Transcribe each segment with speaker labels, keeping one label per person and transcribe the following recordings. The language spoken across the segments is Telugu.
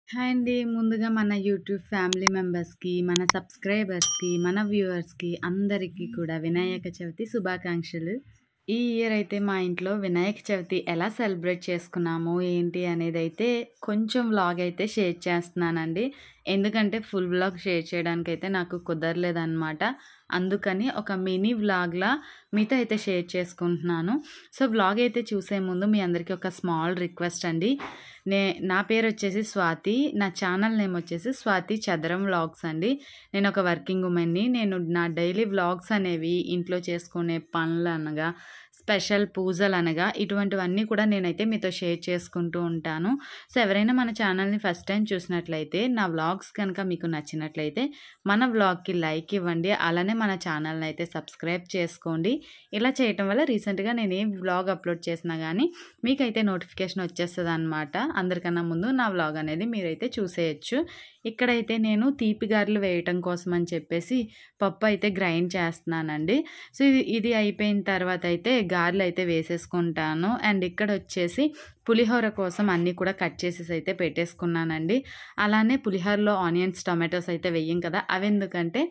Speaker 1: హాయ్ అండి. ముందుగా మన యూట్యూబ్ ఫ్యామిలీ మెంబర్స్‌కి, మన సబ్స్క్రైబర్స్‌కి, మన వ్యూవర్స్‌కి అందరికీ కూడా వినాయక చవితి శుభాకాంక్షలు. ఈ ఇయర్ అయితే మా ఇంట్లో వినాయక చవితి ఎలా సెలబ్రేట్ చేసుకున్నాము, ఏంటి అనేదైతే కొంచెం వ్లాగ్ అయితే షేర్ చేస్తున్నానండి. ఎందుకంటే ఫుల్ వ్లాగ్ షేర్ చేయడానికైతే నాకు కుదరలేదనమాట. అందుకని ఒక మినీ వ్లాగ్‌లా మీతో అయితే షేర్ చేసుకుంటున్నాను. సో, వ్లాగ్ అయితే చూసే ముందు మీ అందరికీ ఒక స్మాల్ రిక్వెస్ట్ అండి. నా పేరొచ్చేసి స్వాతి. నా ఛానల్ నేమ్ వచ్చేసి స్వాతి చదరం వ్లాగ్స్ అండి. నేనొక వర్కింగ్ వుమెన్‌ని. నేను నా డైలీ వ్లాగ్స్ అనేవి ఇంట్లో చేసుకునే పనులనగా, స్పెషల్ పూజలనగా ఇటువంటివన్నీ కూడా నేనైతే మీతో షేర్ చేసుకుంటూ ఉంటాను. సో, ఎవరైనా మన ఛానల్‌ని ఫస్ట్ టైమ్ చూసినట్లయితే, నా వ్లాగ్స్ కనుక మీకు నచ్చినట్లయితే మన వ్లాగ్‌కి లైక్ ఇవ్వండి. అలానే మన ఛానల్‌ని అయితే సబ్స్క్రైబ్ చేసుకోండి. ఇలా చేయటం వల్ల రీసెంట్‌గా నేను ఏ వ్లాగ్ అప్లోడ్ చేసినా గానీ మీకైతే నోటిఫికేషన్ వచ్చేస్తదనమాట. అందరికన్నా ముందు నా వ్లాగ్ అనేది మీరైతే చూసేయొచ్చు. ఇక్కడైతే నేను తీపి గారెలు వేయటం కోసం అని చెప్పేసి పప్పు అయితే గ్రైండ్ చేస్తున్నానండి. సో, ఇది అయిపోయిన తర్వాత అయితే గారెలైతే వేసేసుకుంటాను. అండ్ ఇక్కడొచ్చేసి పులిహోర కోసం అన్నీ కూడా కట్ చేసేసి అయితే పెట్టేసుకున్నానండి. అలానే పులిహోరలో ఆనియన్స్, టొమాటోస్ అయితే వెయ్యం కదా! అవెందుకంటే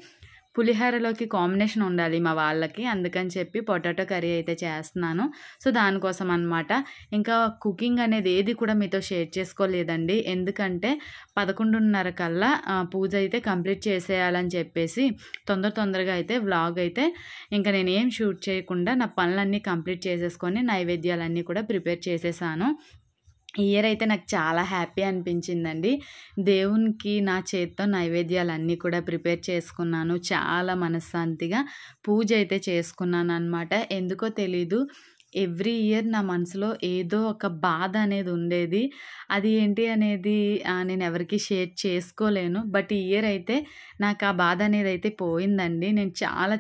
Speaker 1: పులిహోరలోకి కాంబినేషన్ ఉండాలి మా వాళ్ళకి. అందుకని చెప్పి పొటాటో కర్రీ అయితే చేస్తున్నాను. సో, దానికోసం అనమాట. ఇంకా కుకింగ్ అనేది ఏది కూడా మీతో షేర్ చేసుకోలేదండి. ఎందుకంటే 11:30 కల్లా పూజ అయితే కంప్లీట్ చేసేయాలని చెప్పేసి తొందరగా అయితే వ్లాగ్ అయితే ఇంక నేనేం షూట్ చేయకుండా నా పనులన్నీ కంప్లీట్ చేసేసుకొని నైవేద్యాలన్నీ కూడా ప్రిపేర్ చేసేసాను. ఈ ఇయర్ అయితే నాకు చాలా హ్యాపీ అనిపించిందండి. దేవునికి నా చేత్తో నైవేద్యాలన్నీ కూడా ప్రిపేర్ చేసుకున్నాను. చాలా మనశ్శాంతిగా పూజ అయితే చేసుకున్నాననమాట. ఎందుకో తెలీదు. ఎవ్రీ ఇయర్ నా మనసులో ఏదో ఒక బాధ అనేది ఉండేది. అది ఏంటి అనేది నేను ఎవరికీ షేర్ చేసుకోలేను. బట్ ఈ ఇయర్ అయితే నాకు ఆ బాధ అనేదైతే పోయిందండి. నేను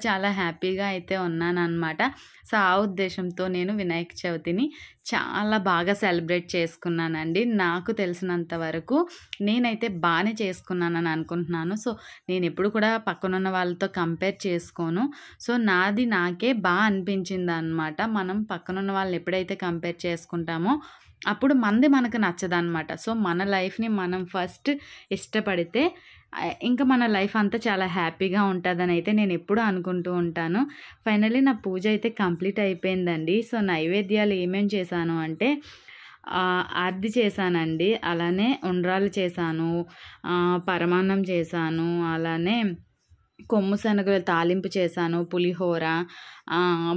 Speaker 1: చాలా హ్యాపీగా అయితే ఉన్నాననమాట. సో, ఆ ఉద్దేశంతో నేను వినాయక చవితిని చాలా బాగా సెలబ్రేట్ చేసుకున్నానండి. నాకు తెలిసినంత వరకు నేనైతే బానే చేసుకున్నానని అనుకుంటున్నాను. సో, నేనెప్పుడు కూడా పక్కనున్న వాళ్ళతో కంపేర్ చేసుకోను. సో, నాది నాకే అనిపించిందనమాట. మనం పక్కనున్న వాళ్ళని ఎప్పుడైతే కంపేర్ చేసుకుంటామో అప్పుడు మనది మనకు నచ్చదనమాట. సో, మన లైఫ్‌ని మనం ఫస్ట్ ఇష్టపడితే ఇంకా మన లైఫ్ అంతా చాలా హ్యాపీగా ఉంటదనైతే నేనెప్పుడూ అనుకుంటూ ఉంటాను. ఫైనల్లీ నా పూజ అయితే కంప్లీట్ అయిపోయిందండి. సో, నైవేద్యాలు ఏమేం చేశాను అంటే అర్ది చేశానండి. అలానే ఉండ్రాళ్ళు చేశాను. పరమాన్నం చేశాను. అలానే కొమ్ము శనగల తాలింపు చేశాను. పులిహోర,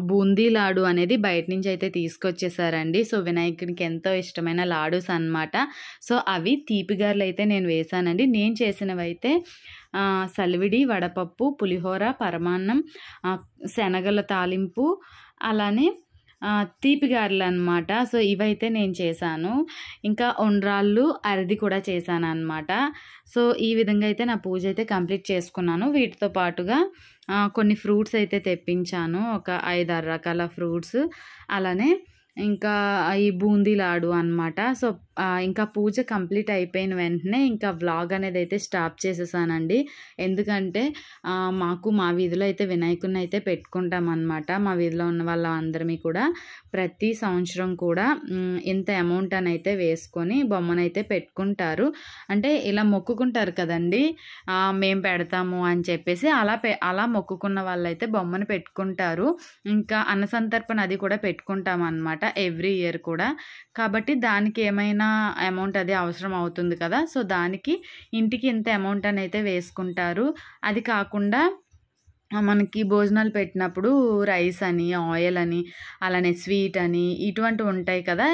Speaker 1: బూందీ లాడు అనేది బయట నుంచి అయితే తీసుకొచ్చేసారండి. సో, వినాయకునికి ఎంతో ఇష్టమైన లాడూస్ అనమాట. సో, అవి తీపి గారెలైతే నేను వేశానండి. నేను చేసినవైతే సలివిడి, వడపప్పు, పులిహోర, పరమాన్నం, శనగల తాలింపు, అలానే తీపి గారెలనమాట. సో, ఇవైతే నేను చేశాను. ఇంకా ఉండ్రాళ్ళు, అరిది కూడా చేశాననమాట. సో, ఈ విధంగా అయితే నా పూజ అయితే కంప్లీట్ చేసుకున్నాను. వీటితో పాటుగా కొన్ని ఫ్రూట్స్ అయితే తెప్పించాను. ఒక 5, 6 రకాల ఫ్రూట్స్. అలానే ఇంకా ఈ బూందీ లాడు అనమాట. సో, ఇంకా పూజ కంప్లీట్ అయిపోయిన వెంటనే ఇంకా వ్లాగ్ అనేదైతే స్టాప్ చేసేసానండి. ఎందుకంటే మాకు మా వీధిలో అయితే వినాయకుడిని అయితే పెట్టుకుంటామనమాట. మా వీధిలో ఉన్న వాళ్ళందరిమి కూడా ప్రతి సంవత్సరం కూడా ఇంత అమౌంట్ అనైతే వేసుకొని బొమ్మనైతే పెట్టుకుంటారు. అంటే ఇలా మొక్కుకుంటారు కదండీ! మేము పెడతాము అని చెప్పేసి అలా మొక్కుకున్న వాళ్ళైతే బొమ్మను పెట్టుకుంటారు. ఇంకా అన్నసంతర్పణ అది కూడా పెట్టుకుంటామనమాట ఎవ్రీ ఇయర్ కూడా. కాబట్టి దానికి ఏమైనా అమౌంట్ అది అవసరం అవుతుంది కదా! సో, దానికి ఇంటికి ఇంత అమౌంట్ అనైతే వేసుకుంటారు. అది కాకుండా మనకి భోజనాలు పెట్టినప్పుడు రైస్ అని, ఆయిల్ అని, అలానే స్వీట్ అని ఇటువంటివి ఉంటాయి కదా!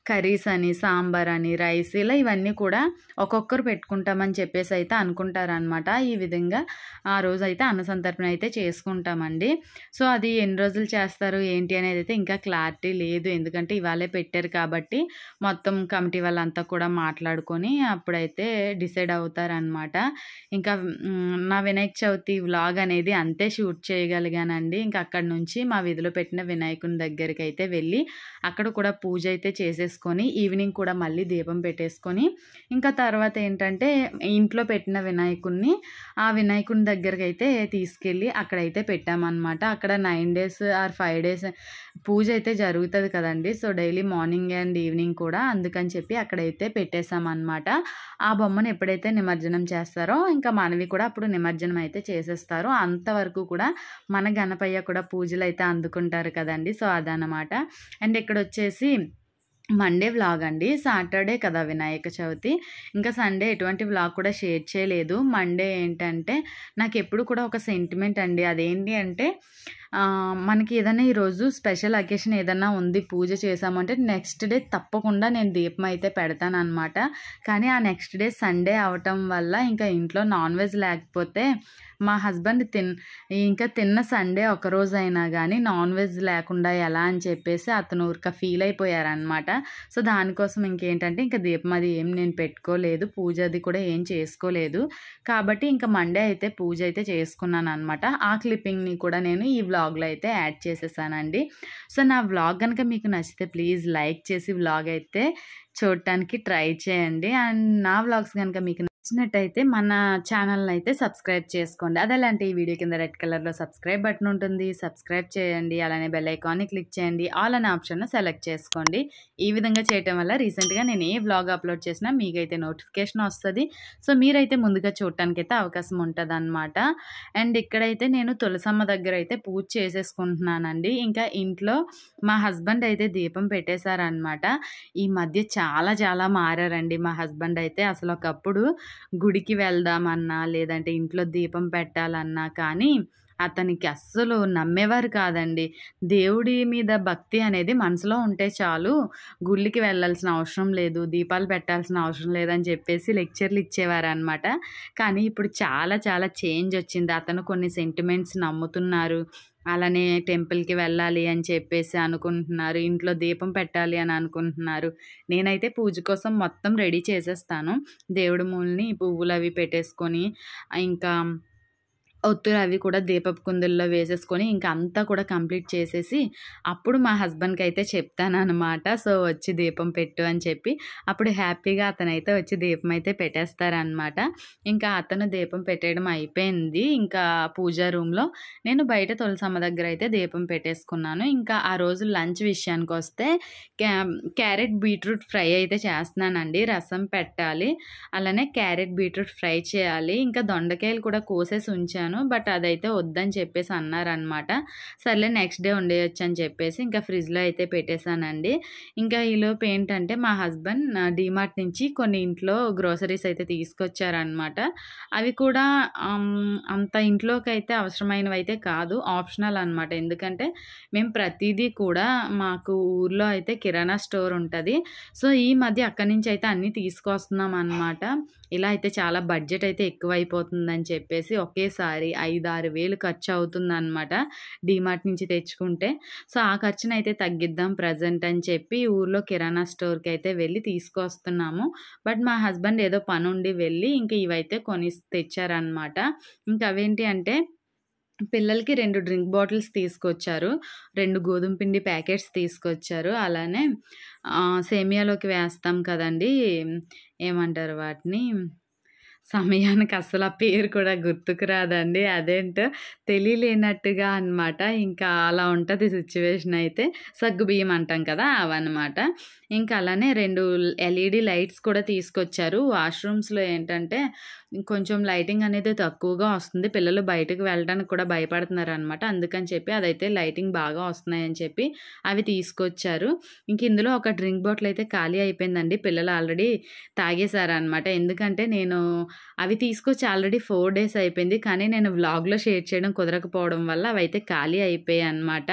Speaker 1: కర్రీస్ అని, సాంబార్ అని, రైస్ ఇలా ఇవన్నీ కూడా ఒక్కొక్కరు పెట్టుకుంటామని చెప్పేసి అయితే అనుకుంటారనమాట. ఈ విధంగా ఆ రోజైతే అన్నసంతర్పణ అయితే చేసుకుంటామండి. సో, అది ఎన్ని రోజులు చేస్తారు ఏంటి అనేదైతే ఇంకా క్లారిటీ లేదు. ఎందుకంటే ఇవాళే పెట్టారు కాబట్టి మొత్తం కమిటీ వాళ్ళంతా కూడా మాట్లాడుకొని అప్పుడైతే డిసైడ్ అవుతారనమాట. ఇంకా నా వినాయక చవితి వ్లాగ్ అనేది అంతే షూట్ చేయగలిగానండి. ఇంక అక్కడి నుంచి మా వీధిలో పెట్టిన వినాయకుని దగ్గరికైతే వెళ్ళి, అక్కడ కూడా పూజ అయితే చేసేసుకొని, ఈవినింగ్ కూడా మళ్ళీ దీపం పెట్టేసుకొని, ఇంకా తర్వాత ఏంటంటే ఇంట్లో పెట్టిన వినాయకుడిని ఆ వినాయకుని దగ్గరకైతే తీసుకెళ్ళి అక్కడైతే పెట్టామనమాట. అక్కడ 9 డేస్ ఆర్ 5 డేస్ పూజ అయితే జరుగుతది కదండీ! So, daily morning and evening కూడా అందుకని చెప్పి అక్కడైతే పెట్టేసామనమాట. ఆ బొమ్మను ఎప్పుడైతే నిమజ్జనం చేస్తారో ఇంకా మనవి కూడా అప్పుడు నిమజ్జనం అయితే చేసేస్తారు. అంతవరకు కూడా మన గణపయ్య కూడా పూజలైతే అందుకుంటారు కదండీ! సో, అదనమాట. అండ్ ఇక్కడొచ్చేసి మండే వ్లాగ్ అండి. సాటర్డే కదా వినాయక చవితి. ఇంకా సండే ఎటువంటి వ్లాగ్ కూడా షేర్ చేయలేదు. మండే ఏంటంటే నాకెప్పుడు కూడా ఒక సెంటిమెంట్ అండి. అదేంటి అంటే మనకి ఏదైనా ఈరోజు స్పెషల్ అకేషన్ ఏదన్నా ఉంది, పూజ చేశామంటే నెక్స్ట్ డే తప్పకుండా నేను దీపం అయితే పెడతాననమాట. కానీ ఆ నెక్స్ట్ డే సండే అవ్వటం వల్ల ఇంకా ఇంట్లో నాన్ వెజ్ లేకపోతే మా హస్బెండ్ ఇంకా తిన్న సండే ఒకరోజైనా గానీ నాన్ వెజ్ లేకుండా ఎలా అని చెప్పేసి అతను ఫీల్ అయిపోయారనమాట. సో, దానికోసం ఇంకేంటంటే ఇంక దీపం అది ఏం నేను పెట్టుకోలేదు. పూజ అది కూడా ఏం చేసుకోలేదు. కాబట్టి ఇంక మండే అయితే పూజ అయితే చేసుకున్నాననమాట. ఆ క్లిప్పింగ్‌ని కూడా నేను ఈ వ్లాగ్‌లో అయితే యాడ్ చేసేసానండి. సో, నా వ్లాగ్ గనక మీకు నచ్చితే ప్లీజ్ లైక్ చేసి వ్లాగ్ అయితే చూడటానికి ట్రై చేయండి. అండ్ నా వ్లాగ్స్ గనక మీకు నచ్చినట్టయితే మన ఛానల్‌ని అయితే సబ్స్క్రైబ్ చేసుకోండి. అదెలాంటి ఈ వీడియో కింద రెడ్ కలర్‌లో సబ్స్క్రైబ్ బటన్ ఉంటుంది. సబ్స్క్రైబ్ చేయండి. అలానే బెల్ ఐకాన్‌ని క్లిక్ చేయండి. ఆల్ అనే ఆప్షన్‌ను సెలెక్ట్ చేసుకోండి. ఈ విధంగా చేయటం వల్ల రీసెంట్‌గా నేను ఏ వ్లాగ్ అప్లోడ్ చేసినా మీకైతే నోటిఫికేషన్ వస్తది. సో, మీరైతే ముందుగా చూడటానికైతే అవకాశం ఉంటదనమాట. అండ్ ఇక్కడైతే నేను తులసమ్మ దగ్గర అయితే పూజ చేసేసుకుంటున్నానండి. ఇంకా ఇంట్లో మా హస్బెండ్ అయితే దీపం పెట్టేశారనమాట. ఈ మధ్య చాలా చాలా మారారండి మా హస్బెండ్ అయితే. అసలు ఒకప్పుడు గుడికి వెళ్దామన్నా, లేదంటే ఇంట్లో దీపం పెట్టాలన్నా కానీ అతనికి అస్సలు నమ్మేవారు కాదండి. దేవుడి మీద భక్తి అనేది మనసులో ఉంటే చాలు, గుళ్ళకి వెళ్ళాల్సిన అవసరం లేదు, దీపాలు పెట్టాల్సిన అవసరం లేదని చెప్పేసి లెక్చర్‌లు ఇచ్చేవారనమాట. కానీ ఇప్పుడు చాలా చాలా చేంజ్ వచ్చింది. అతను కొన్ని సెంటిమెంట్స్ నమ్ముతున్నారు. అలానే టెంపుల్‌కి వెళ్ళాలి అని చెప్పేసి అనుకుంటున్నారు. ఇంట్లో దీపం పెట్టాలి అని అనుకుంటున్నారు. నేనైతే పూజ కోసం మొత్తం రెడీ చేసేస్తాను. దేవుడి మూలని పువ్వులవి పెట్టేసుకొని, ఇంకా ఒత్తులు అవి కూడా దీపపు కుందుల్లో వేసేసుకొని ఇంకా అంతా కూడా కంప్లీట్ చేసేసి అప్పుడు మా హస్బెండ్‌కి అయితే చెప్తాననమాట. సో, వచ్చి దీపం పెట్టు అని చెప్పి. అప్పుడు హ్యాపీగా అతనైతే వచ్చి దీపం అయితే పెట్టేస్తారనమాట. ఇంకా అతను దీపం పెట్టేయడం అయిపోయింది. ఇంకా పూజా రూమ్‌లో. నేను బయట తులసమ్మ దగ్గర అయితే దీపం పెట్టేసుకున్నాను. ఇంకా ఆ రోజు లంచ్ విషయానికొస్తే క్యారెట్ బీట్రూట్ ఫ్రై అయితే చేస్తున్నానండి. రసం పెట్టాలి. అలానే క్యారెట్ బీట్రూట్ ఫ్రై చేయాలి. ఇంకా దొండకాయలు కూడా కోసేసి ఉంచాను. బట్ అదైతే వద్దని చెప్పేసి అన్నారనమాట. సర్లే నెక్స్ట్ డే వండేయొచ్చు అని చెప్పేసి ఇంకా ఫ్రిడ్జ్‌లో అయితే పెట్టేశానండి. ఇంకా ఈలోపు ఏంటంటే మా హస్బెండ్ డీమార్ట్ నుంచి కొన్ని ఇంట్లో గ్రోసరీస్ అయితే తీసుకొచ్చారనమాట. అవి కూడా అంత ఇంట్లోకైతే అవసరమైనవైతే కాదు. ఆప్షనల్ అనమాట. ఎందుకంటే మేము ప్రతీదీ కూడా మాకు ఊర్లో అయితే కిరాణా స్టోర్ ఉంటది. సో, ఈ మధ్య అక్కడి నుంచి అయితే అన్నీ తీసుకొస్తున్నాం అనమాట. ఇలా అయితే చాలా బడ్జెట్ అయితే ఎక్కువైపోతుందని చెప్పేసి ఒకేసారి 5, 6 వేలు ఖర్చు అవుతుందనమాట డీమార్ట్ నుంచి తెచ్చుకుంటే. సో, ఆ ఖర్చునైతే తగ్గిద్దాం ప్రెజెంట్ అని చెప్పి ఊర్లో కిరాణా స్టోర్‌కి అయితే వెళ్ళి తీసుకొస్తున్నాము. బట్ మా హస్బెండ్ ఏదో పనుండి వెళ్ళి ఇంక ఇవైతే తెచ్చారనమాట. ఇంక అవేంటి అంటే పిల్లలకి 2 డ్రింక్ బాటిల్స్ తీసుకొచ్చారు. 2 గోధుమ పిండి ప్యాకెట్స్ తీసుకొచ్చారు. అలానే సేమియాలోకి వేస్తాం కదండీ! ఏమంటారు వాటిని? సమయానికి అస్సలు ఆ పేరు కూడా గుర్తుకు రాదండి. అదేంటో తెలియలేనట్టుగా అనమాట. ఇంకా అలా ఉంటది సిట్యుయేషన్ అయితే. సగ్గుబియ్యం అంటాం కదా! అవన్నమాట. ఇంకా అలానే 2 ఎల్ఈడీ లైట్స్ కూడా తీసుకొచ్చారు. వాష్‌రూమ్స్‌లో ఏంటంటే కొంచెం లైటింగ్ అనేది తక్కువగా వస్తుంది. పిల్లలు బయటకి వెళ్ళడానికి కూడా భయపడుతున్నారనమాట. అందుకని చెప్పి అదైతే లైటింగ్ బాగా వస్తున్నాయని చెప్పి అవి తీసుకొచ్చారు. ఇంక ఇందులో ఒక డ్రింక్ బాటిల్ అయితే ఖాళీ అయిపోయిందండి. పిల్లలు ఆల్రెడీ తాగేశారనమాట. ఎందుకంటే నేను అవి తీసుకొచ్చి ఆల్రెడీ 4 డేస్ అయిపోయింది. కానీ నేను వ్లాగ్‌లో షేర్ చేయడం కుదరకపోవడం వల్ల అవైతే ఖాళీ అయిపోయాయన్నమాట.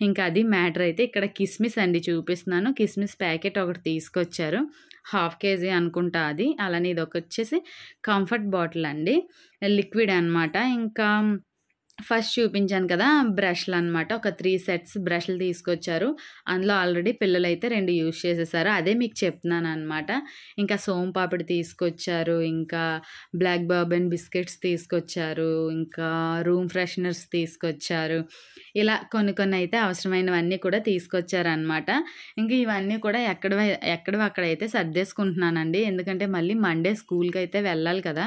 Speaker 1: ఇంకా అది మ్యాటర్ అయితే. ఇక్కడ కిస్మిస్ అండి చూపిస్తున్నాను. కిస్మిస్ ప్యాకెట్ ఒకటి తీసుకొచ్చారు. 1/2 కేజీ అనుకుంటా అది. అలానే ఇదొకొచ్చేసి కంఫర్ట్ బాటిల్ అండి. లిక్విడ్ అనమాట. ఇంకా ఫస్ట్ చూపించాను కదా! బ్రష్‌లనమాట. ఒక 3 సెట్స్ బ్రష్‌లు తీసుకొచ్చారు. అందులో ఆల్రెడీ పిల్లలైతే 2 యూజ్ చేసేసారు. అదే మీకు చెప్తున్నాననమాట. ఇంకా సోంపాపిడి తీసుకొచ్చారు. ఇంకా బ్లాక్ బర్బన్ బిస్కెట్స్ తీసుకొచ్చారు. ఇంకా రూమ్ ఫ్రెషనర్స్ తీసుకొచ్చారు. ఇలా కొన్ని కొన్ని అయితే అవసరమైనవన్నీ కూడా తీసుకొచ్చారనమాట. ఇంక ఇవన్నీ కూడా ఎక్కడివి అక్కడైతే సర్దేసుకుంటున్నానండి. ఎందుకంటే మళ్ళీ మండే స్కూల్‌కైతే వెళ్ళాలి కదా!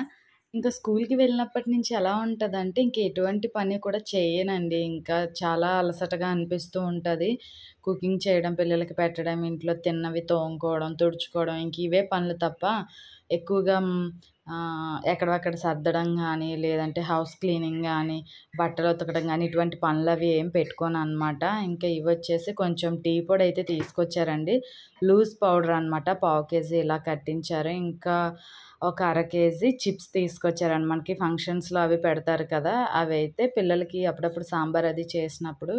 Speaker 1: ఇంకా స్కూల్‌కి వెళ్ళినప్పటి నుంచి ఎలా ఉంటదంటే, ఇంక ఎటువంటి పని కూడా చెయ్యనండి. ఇంకా చాలా అలసటగా అనిపిస్తూ ఉంటది. కుకింగ్ చేయడం, పిల్లలకి పెట్టడం, ఇంట్లో తిన్నవి తోముకోవడం, తుడుచుకోవడం ఇంక ఇవే పనులు తప్ప ఎక్కువగా ఎక్కడివక్కడ సర్దడం గానీ, లేదంటే హౌస్ క్లీనింగ్ గానీ, బట్టలు ఉతకడం గానీ, ఇటువంటి పనులవి ఏం పెట్టుకోననమాట. ఇంకా ఇవొచ్చేసి కొంచెం టీ పొడైతే తీసుకొచ్చారండి. లూజ్ పౌడర్ అనమాట. పావు కేజీ ఇలా కట్టించారు. ఇంకా ఒక అర కేజీ చిప్స్ తీసుకొచ్చారండి. మనకి ఫంక్షన్స్‌లో అవి పెడతారు కదా! అవైతే పిల్లలకి అప్పుడప్పుడు సాంబార్ అది చేసినప్పుడు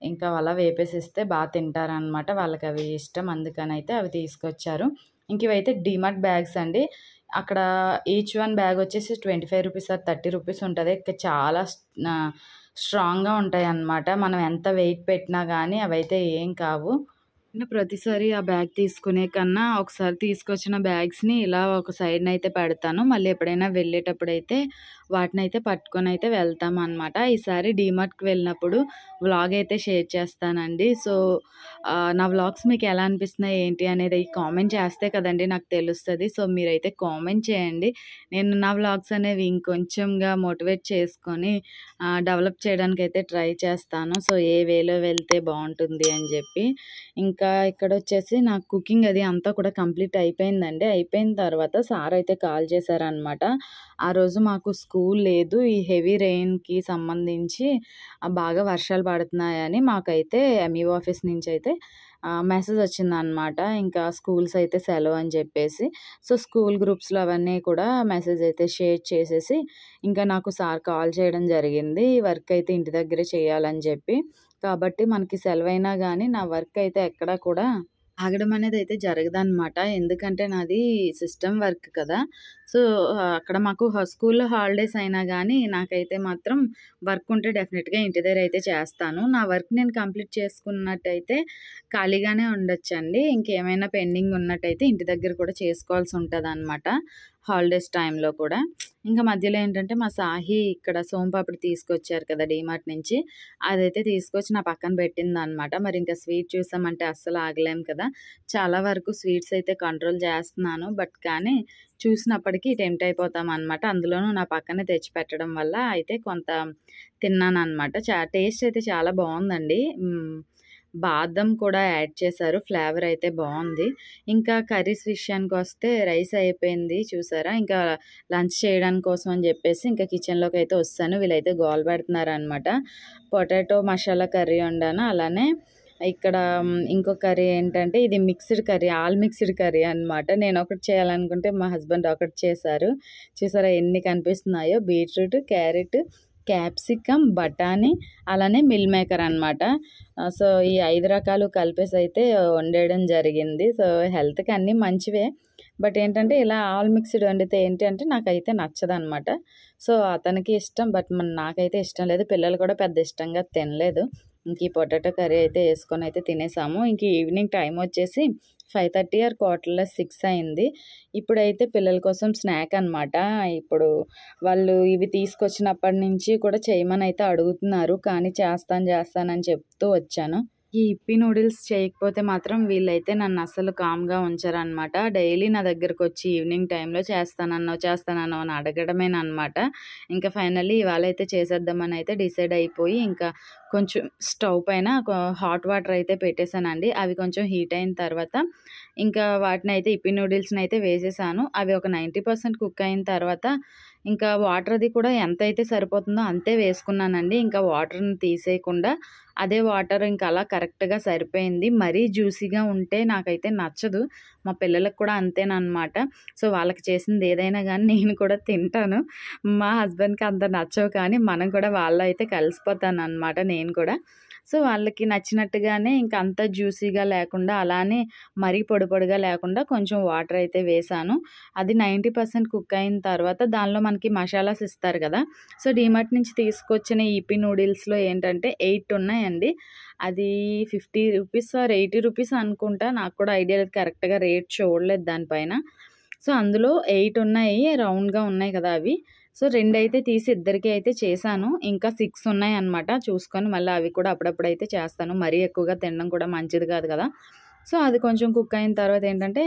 Speaker 1: ఇంకా అలా వేపేసిస్తే తింటారనమాట. వాళ్ళకవి ఇష్టం. అందుకనైతే అవి తీసుకొచ్చారు. ఇంక ఇవైతే డీమార్ట్ బ్యాగ్స్ అండి. అక్కడ ఈచ్ వన్ బ్యాగ్ వచ్చేసి రూ. 25 ఆర్ రూ. 30 ఉంటది. చాలా స్ట్రాంగ్‌గా ఉంటాయన్నమాట. మనం ఎంత వెయిట్ పెట్టినా గానీ అవైతే ఏం కావు. ప్రతిసారి ఆ బ్యాగ్ తీసుకునే కన్నా ఒకసారి తీసుకొచ్చిన బ్యాగ్స్‌ని ఇలా ఒక సైడ్‌నైతే పెడతాను. మళ్ళీ ఎప్పుడైనా వెళ్ళేటప్పుడైతే వాటినైతే పట్టుకొనైతే వెళ్తామనమాట. ఈసారి డీమార్ట్‌కి వెళ్ళినప్పుడు వ్లాగ్ అయితే షేర్ చేస్తానండి. సో, నా వ్లాగ్స్ మీకు ఎలా అనిపిస్తున్నాయి ఏంటి అనేది కామెంట్ చేస్తే కదండీ నాకు తెలుస్తది. సో, మీరైతే కామెంట్ చేయండి. నేను నా వ్లాగ్స్ అనేవి ఇంకొంచెంగా మోటివేట్ చేసుకొని డెవలప్ చేయడానికైతే ట్రై చేస్తాను. సో, ఏ వేలో వెళ్తే బావుంటుంది అని జెప్పి. ఇంకా ఇక్కడొచ్చేసి నాకు కుకింగ్ అది అంతా కూడా కంప్లీట్ అయిపోయిందండి. అయిపోయిన తర్వాత సార్ అయితే కాల్ చేశారనమాట. ఆ రోజు మాకు స్కూల్ లేదు. ఈ హెవీ రెయిన్‌కి సంబంధించి బాగా వర్షాలు పడుతున్నాయని మాకైతే ఎంఈఓ ఆఫీస్ నుంచయితే మెసేజ్ వచ్చిందనమాట. ఇంకా స్కూల్స్ అయితే సెలవు అని చెప్పేసి. సో, స్కూల్ గ్రూప్స్‌లో అవన్నీ కూడా మెసేజ్ అయితే షేర్ చేసేసి ఇంకా నాకు సార్ కాల్ చేయడం జరిగింది. వర్క్ అయితే ఇంటి దగ్గరే చేయాలని చెప్పి. కాబట్టి మనకి సెలవైనా గానీ నా వర్క్ అయితే ఎక్కడ కూడా ఆగడం అనేదైతే జరగదనమాట. ఎందుకంటే నాది సిస్టమ్ వర్క్ కదా! సో, అక్కడ మాకు స్కూల్‌లో హాలిడేస్ అయినా గానీ నాకైతే మాత్రం వర్క్ ఉంటే డెఫినిట్‌గా ఇంటి దగ్గరైతే చేస్తాను. నా వర్క్ నేను కంప్లీట్ చేసుకున్నట్టయితే ఖాళీగానే ఉండొచ్చండి. ఇంకేమైనా పెండింగ్ ఉన్నట్టయితే ఇంటి దగ్గర కూడా చేసుకోవాల్సి ఉంటదనమాట. హాలిడేస్ టైంలో కూడా. ఇంకా మధ్యలో ఏంటంటే మా సాహి ఇక్కడ సోంపాపిడి తీసుకొచ్చారు కదా! డీమార్ట్ నుంచి. అదైతే తీసుకొచ్చి నా పక్కన పెట్టిందనమాట. మరి ఇంకా స్వీట్ చూసామంటే అస్సలు ఆగలేం కదా! చాలా వరకు స్వీట్స్ అయితే కంట్రోల్ చేస్తున్నాను. బట్ కానీ చూసినప్పటికీ టెంప్ట్ అయిపోతామనమాట. అందులోనూ నా పక్కనే తెచ్చిపెట్టడం వల్ల అయితే కొంత తిన్నాననమాట. టేస్ట్ అయితే చాలా బావుందండి. బాదం కూడా యాడ్ చేశారు. ఫ్లేవర్ అయితే బావుంది. ఇంకా కర్రీస్ విషయానికొస్తే రైస్ అయిపోయింది చూసారా? ఇంకా లంచ్ చేయడానికి కోసం అని జెప్పేసి ఇంకా కిచెన్‌లోకైతే వస్తాను. వీళ్ళైతే గోల పెడుతున్నారనమాట. పొటాటో మసాలా కర్రీ వండాను. అలానే ఇక్కడ ఇంకో కర్రీ ఏంటంటే ఇది mixed curry. All mixed curry అనమాట. నేనొకటి చేయాలనుకుంటే మా హస్బెండ్ ఒకటి చేశారు. చూసారా ఎన్ని కనిపిస్తున్నాయో బీట్రూట్, క్యారెట్, క్యాప్సికమ్, బఠానీ అలానే మిల్ మేకర్ అనమాట. సో, ఈ 5 రకాలు కలిపేసైతే వండేయడం జరిగింది. సో, హెల్త్‌కి అన్నీ మంచివే. బట్ ఏంటంటే ఇలా ఆల్ మిక్స్‌డ్ వండితే ఏంటి అంటే నాకైతే నచ్చదనమాట. సో, అతనికి ఇష్టం. బట్ నాకైతే ఇష్టం లేదు. పిల్లలు కూడా పెద్ద ఇష్టంగా తినలేదు. ఇంక ఈ పొటాటో కర్రీ అయితే యేసుకొనైతే తినేసాము. ఇంక ఈవినింగ్ టైమ్ వచ్చేసి 5:30 ఆర్ 5:45 అయింది. ఇప్పుడైతే పిల్లల కోసం స్నాక్ అనమాట. ఇప్పుడు వాళ్ళు ఇవి తీసుకొచ్చినప్పటి నుంచి కూడా చేయమనైతే అడుగుతున్నారు. కానీ చేస్తానని చెప్తూ వచ్చాను. ఈ ఇప్పీ నూడిల్స్ చేయకపోతే మాత్రం వీళ్ళైతే నన్నస్సలు కామ్‌గా ఉంచరనమాట. డైలీ నా దగ్గరకొచ్చి ఈవినింగ్ టైంలో చేస్తానన్నావు అని అడగడమేననమాట. ఇంకా ఫైనల్లీ ఇవాళైతే చేసేద్దామనైతే డిసైడ్ అయిపోయి ఇంకా కొంచెం స్టవ్ పైన హాట్ వాటర్ అయితే పెట్టేసానండి. అవి కొంచెం హీట్ అయిన తర్వాత ఇంకా వాటినైతే ఇప్పీ నూడిల్స్‌నైతే వేసేసాను. అవి ఒక 90% కుక్ అయిన తర్వాత ఇంకా వాటర్ అది కూడా ఎంతైతే సరిపోతుందో అంతే వేసుకున్నానండి. ఇంకా వాటర్‌ని తీసేయకుండా అదే వాటర్ ఇంకా అలా కరెక్ట్‌గా సరిపోయింది. మరీ జ్యూసీగా ఉంటే నాకైతే నచ్చదు. మా పిల్లలకి కూడా అంతేననమాట. సో, వాళ్ళకి చేసింది ఏదైనా గానీ నేను కూడా తింటాను. మా హస్బెండ్‌కి అంత నచ్చవు కానీ మనం కూడా వాళ్ళలో అయితే కలిసిపోతాననమాట నేను కూడా. సో, వాళ్ళకి నచ్చినట్టుగానే ఇంక అంత జ్యూసీగా లేకుండా, అలానే మరీ పొడి పొడిగా లేకుండా కొంచెం వాటర్ అయితే వేశాను. అది 90% కుక్ అయిన తర్వాత దానిలో మనకి మసాలాస్ ఇస్తారు కదా! సో, డీమార్ట్ నుంచి తీసుకొచ్చిన ఈపీ నూడిల్స్‌లో ఏంటంటే 8 ఉన్నాయండి. అది ₹50 ఆర్ ₹80 అనుకుంటా. నాకు కూడా ఐడియా లేదు, కరెక్ట్‌గా రేట్ చూడలేదు దానిపైన. సో, అందులో 8 ఉన్నాయి. రౌండ్‌గా ఉన్నాయి కదా అవి. సో, 2 అయితే తీసి ఇద్దరికీ అయితే చేశాను. ఇంకా 6 ఉన్నాయన్నమాట. చూసుకొని మళ్ళీ అవి కూడా అప్పుడప్పుడైతే చేస్తాను. మరీ ఎక్కువగా తినడం కూడా మంచిది కాదు కదా! సో, అది కొంచెం కుక్ అయిన తర్వాత ఏంటంటే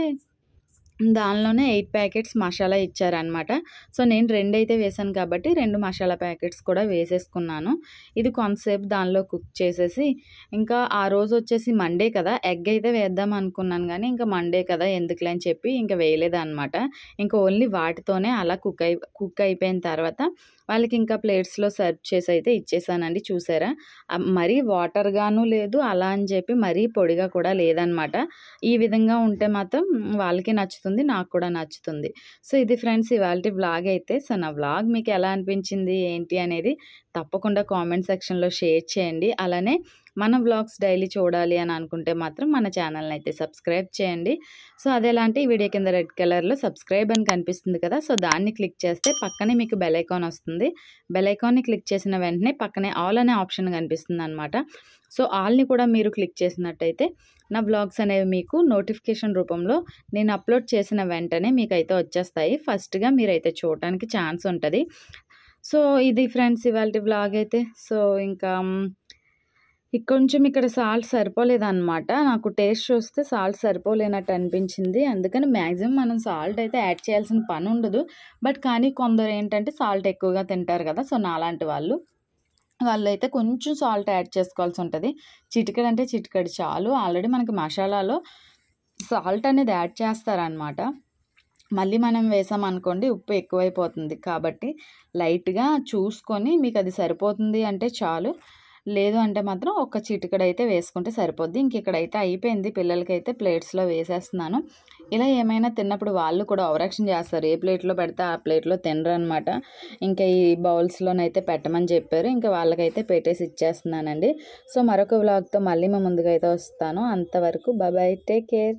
Speaker 1: దానిలోనే 8 ప్యాకెట్స్ మసాలా ఇచ్చారనమాట. సో, నేను 2 అయితే వేశాను కాబట్టి 2 మసాలా ప్యాకెట్స్ కూడా వేసేసుకున్నాను. ఇది కొంతసేపు దానిలో కుక్ చేసేసి, ఇంకా ఆ రోజొచ్చేసి మండే కదా! ఎగ్ అయితే వేద్దాం అనుకున్నాను గానీ, ఇంకా మండే కదా! ఎందుకులే అని చెప్పి ఇంక వేయలేదనమాట. ఇంక ఓన్లీ వాటితోనే అలా కుక్ అయిపోయిన తర్వాత వాళ్ళకి ఇంకా ప్లేట్స్‌లో సర్వ్ చేసి అయితే ఇచ్చేసానండి. చూసారా? మరీ వాటర్‌గాను లేదు, అలా అని చెప్పి మరీ పొడిగా కూడా లేదనమాట. ఈ విధంగా ఉంటే మాత్రం వాళ్ళకి నచ్చుతుంది, నాకు కూడా నచ్చుతుంది. సో, ఇది ఫ్రెండ్స్ ఇవాల్టి వ్లాగ్ అయితే. సో, నా వ్లాగ్ మీకు ఎలా అనిపించింది, ఏంటి అనేది తప్పకుండా కామెంట్ సెక్షన్‌లో షేర్ చేయండి. అలానే మన వ్లాగ్స్ డైలీ చూడాలి అని అనుకుంటే మాత్రం మన ఛానల్‌ని అయితే సబ్స్క్రైబ్ చేయండి. సో, అదెలా అంటే ఈ వీడియో కింద రెడ్ కలర్‌లో సబ్స్క్రైబ్ అని కనిపిస్తుంది కదా! సో, దాన్ని క్లిక్ చేస్తే పక్కనే మీకు బెల్ ఐకాన్ వస్తుంది. బెల్ ఐకాన్‌ని క్లిక్ చేసిన వెంటనే పక్కనే ఆల్ అనే ఆప్షన్ కనిపిస్తుందనమాట. సో, ఆల్‌ని కూడా మీరు క్లిక్ చేసినట్టయితే నా వ్లాగ్స్ అనేవి మీకు నోటిఫికేషన్ రూపంలో నేను అప్లోడ్ చేసిన వెంటనే మీకైతే వచ్చేస్తాయి. ఫస్ట్‌గా మీరైతే చూడటానికి ఛాన్స్ ఉంటది. సో, ఇది ఫ్రెండ్స్ ఇవాల్టి వ్లాగ్ అయితే. సో, ఇంకా కొంచెం ఇక్కడ సాల్ట్ సరిపోలేదనమాట. నాకు టేస్ట్ చూస్తే సాల్ట్ సరిపోలేనట్టు అనిపించింది. అందుకని మ్యాక్సిమం మనం సాల్ట్ అయితే యాడ్ చేయాల్సిన పనుండదు. బట్ కానీ కొందరు ఏంటంటే సాల్ట్ ఎక్కువగా తింటారు కదా! సో, నాలాంటి వాళ్ళైతే కొంచెం సాల్ట్ యాడ్ చేసుకోవాల్సి ఉంటది. చిటికెడు అంటే చిటికెడు చాలు. ఆల్రెడీ మనకి మసాలాలో సాల్ట్ అనేది యాడ్ చేస్తారనమాట. మళ్ళీ మనం వేసామనుకోండి ఉప్పు ఎక్కువైపోతుంది. కాబట్టి లైట్‌గా చూసుకొని మీకది సరిపోతుంది అంటే చాలు. లేదు అంటే మాత్రం ఒక చిటికెడైతే వేసుకుంటే సరిపోద్ది. ఇక్కడైతే అయిపోయింది. పిల్లలకైతే ప్లేట్స్‌లో వేసేస్తున్నాను. ఇలా ఏమైనా తిన్నప్పుడు వాళ్ళు కూడా ఓవర్ యాక్షన్ చేస్తారు. ఏ ప్లేట్‌లో పెడితే ఆ ప్లేట్‌లో తినరనమాట. ఇంకా ఈ బౌల్స్‌లోనైతే పెట్టమని చెప్పారు. ఇంకా వాళ్ళకైతే పెట్టేసి ఇచ్చేస్తున్నానండి. సో, మరొక వ్లాగ్‌తో మళ్ళీ మీ ముందుకైతే వస్తాను. అంతవరకు బాయ్. Take care.